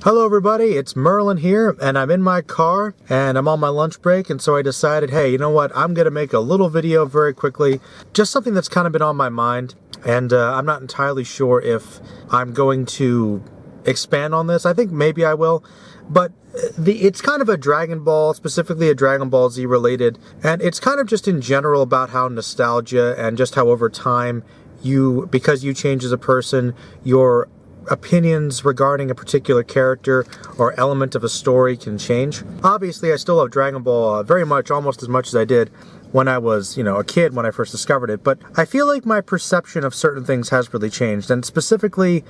Hello everybody, it's Merlin here, and I'm in my car, and I'm on my lunch break, and so I decided, hey, you know what, I'm going to make a little video very quickly, just something that's kind of been on my mind, and I'm not entirely sure if I'm going to expand on this. I think maybe I will, but it's kind of a Dragon Ball, specifically a Dragon Ball Z related, and it's kind of just in general about how nostalgia and just how over time because you change as a person, your opinions regarding a particular character or element of a story can change. Obviously, I still love Dragon Ball very much, almost as much as I did when I was, a kid when I first discovered it, but I feel like my perception of certain things has really changed, and specifically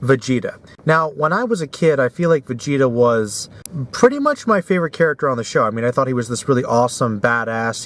Vegeta. Now, when I was a kid, I feel like Vegeta was pretty much my favorite character on the show. I mean, I thought he was this really awesome badass,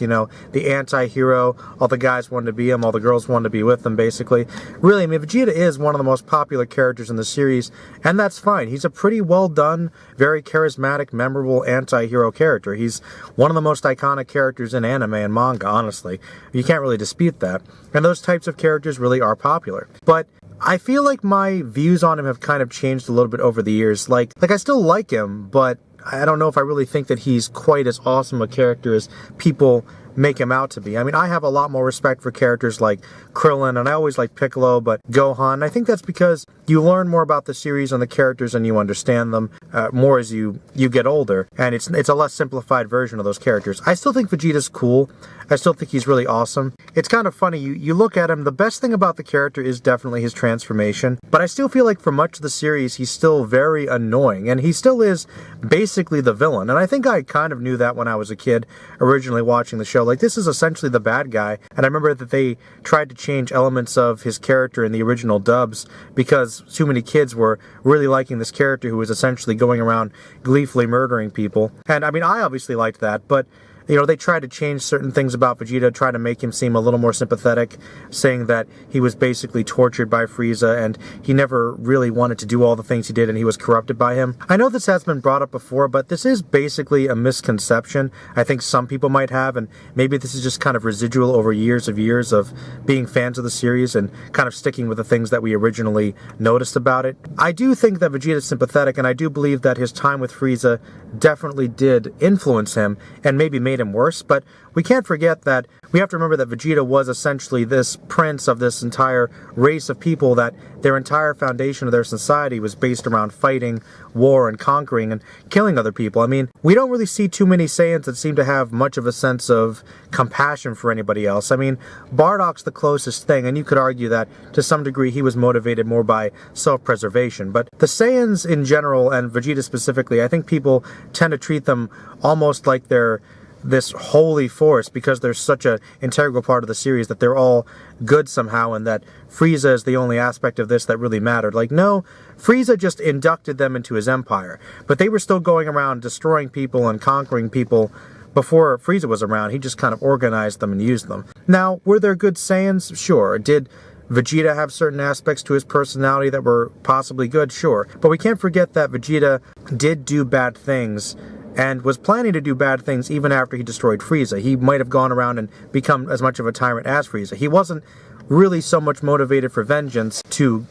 the anti-hero. All the guys wanted to be him, all the girls wanted to be with him, basically. Really, I mean, Vegeta is one of the most popular characters in the series, and that's fine. He's a pretty well done, very charismatic, memorable anti-hero character. He's one of the most iconic characters in anime and manga, honestly. You can't really dispute that. And those types of characters really are popular. But I feel like my views on him have kind of changed a little bit over the years. Like I still like him, but I don't know if I really think that he's quite as awesome a character as people make him out to be. I mean, I have a lot more respect for characters like Krillin, and I always like Piccolo, but Gohan. I think that's because you learn more about the series and the characters and you understand them more as you get older, and it's a less simplified version of those characters. I still think Vegeta's cool. I still think he's really awesome. It's kind of funny, you look at him, the best thing about the character is definitely his transformation, but I still feel like for much of the series he's still very annoying, and he still is basically the villain, and I think I kind of knew that when I was a kid originally watching the show. Like, this is essentially the bad guy, and I remember that they tried to change elements of his character in the original dubs because too many kids were really liking this character who was essentially going around gleefully murdering people. And I mean, I obviously liked that, but they tried to change certain things about Vegeta, try to make him seem a little more sympathetic, saying that he was basically tortured by Frieza and he never really wanted to do all the things he did and he was corrupted by him. I know this has been brought up before, but this is basically a misconception I think some people might have, and maybe this is just kind of residual over years of being fans of the series and kind of sticking with the things that we originally noticed about it. I do think that Vegeta is sympathetic, and I do believe that his time with Frieza definitely did influence him and maybe made him worse, but we can't forget that we have to remember that Vegeta was essentially this prince of this entire race of people, that their entire foundation of their society was based around fighting, war, and conquering and killing other people. I mean, we don't really see too many Saiyans that seem to have much of a sense of compassion for anybody else. I mean, Bardock's the closest thing, and you could argue that to some degree he was motivated more by self-preservation, but the Saiyans in general, and Vegeta specifically, I think people tend to treat them almost like they're this holy force because they're such an integral part of the series, that they're all good somehow, and that Frieza is the only aspect of this that really mattered. Like, no, Frieza just inducted them into his empire, but they were still going around destroying people and conquering people before Frieza was around. He just kind of organized them and used them. Now, were there good Saiyans? Sure. Did Vegeta have certain aspects to his personality that were possibly good? Sure. But we can't forget that Vegeta did do bad things and was planning to do bad things even after he destroyed Frieza. He might have gone around and become as much of a tyrant as Frieza. He wasn't really so much motivated for vengeance to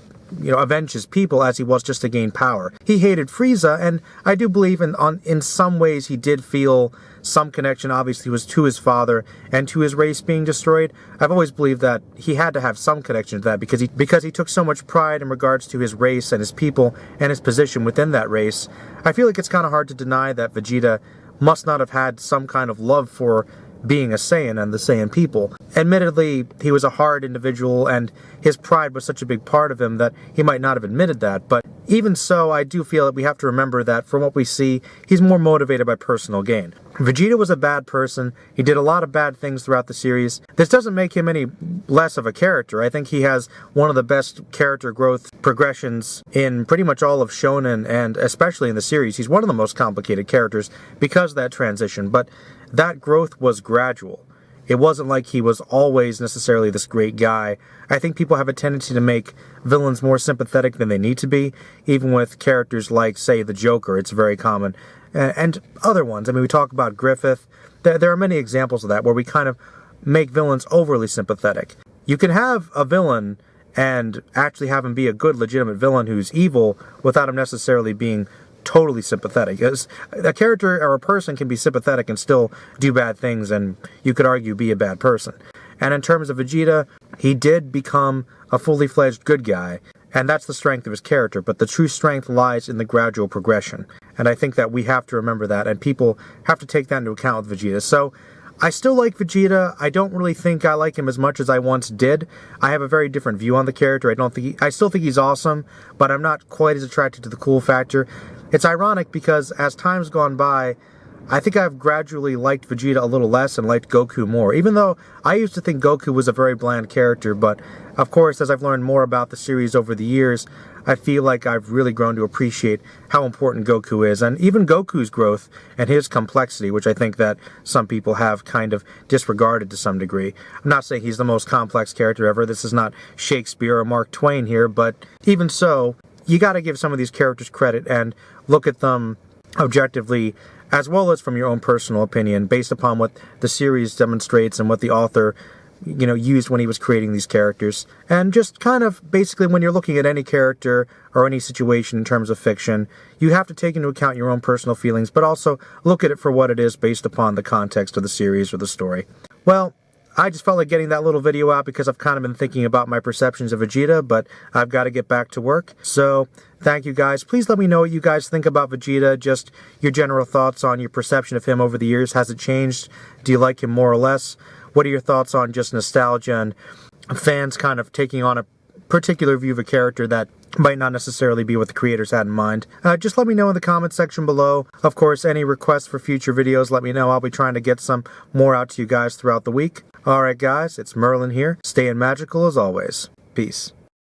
avenge his people as he was just to gain power. He hated Frieza, and I do believe in some ways he did feel some connection, obviously, was to his father and to his race being destroyed. I've always believed that he had to have some connection to that because he took so much pride in regards to his race and his people and his position within that race. I feel like it's kind of hard to deny that Vegeta must not have had some kind of love for being a Saiyan and the Saiyan people. Admittedly, he was a hard individual, and his pride was such a big part of him that he might not have admitted that, but even so, I do feel that we have to remember that from what we see, he's more motivated by personal gain. Vegeta was a bad person. He did a lot of bad things throughout the series. This doesn't make him any less of a character. I think he has one of the best character growth progressions in pretty much all of Shonen, and especially in the series. He's one of the most complicated characters because of that transition, but that growth was gradual. It wasn't like he was always necessarily this great guy. I think people have a tendency to make villains more sympathetic than they need to be, even with characters like, say, the Joker. It's very common. And other ones. I mean, we talk about Griffith. There are many examples of that where we kind of make villains overly sympathetic. You can have a villain and actually have him be a good, legitimate villain who's evil without him necessarily being totally sympathetic. As a character or a person can be sympathetic and still do bad things, and you could argue be a bad person. And in terms of Vegeta, he did become a fully fledged good guy, and that's the strength of his character, but the true strength lies in the gradual progression. And I think that we have to remember that, and people have to take that into account with Vegeta. So, I still like Vegeta. I don't really think I like him as much as I once did. I have a very different view on the character. I still think he's awesome, but I'm not quite as attracted to the cool factor. It's ironic because as time's gone by, I think I've gradually liked Vegeta a little less and liked Goku more, even though I used to think Goku was a very bland character, but of course, as I've learned more about the series over the years, I feel like I've really grown to appreciate how important Goku is, and even Goku's growth and his complexity, which I think that some people have kind of disregarded to some degree. I'm not saying he's the most complex character ever. This is not Shakespeare or Mark Twain here, but even so, you gotta give some of these characters credit and look at them objectively, as well as from your own personal opinion, based upon what the series demonstrates and what the author, used when he was creating these characters. And just kind of, basically, when you're looking at any character or any situation in terms of fiction, you have to take into account your own personal feelings, but also look at it for what it is based upon the context of the series or the story. Well, I just felt like getting that little video out because I've kind of been thinking about my perceptions of Vegeta, but I've got to get back to work. So, thank you guys. Please let me know what you guys think about Vegeta, just your general thoughts on your perception of him over the years. Has it changed? Do you like him more or less? What are your thoughts on just nostalgia and fans kind of taking on a particular view of a character that might not necessarily be what the creators had in mind? Just let me know in the comments section below. Of course, any requests for future videos, let me know. I'll be trying to get some more out to you guys throughout the week. Alright guys, it's Merlin here, staying magical as always. Peace.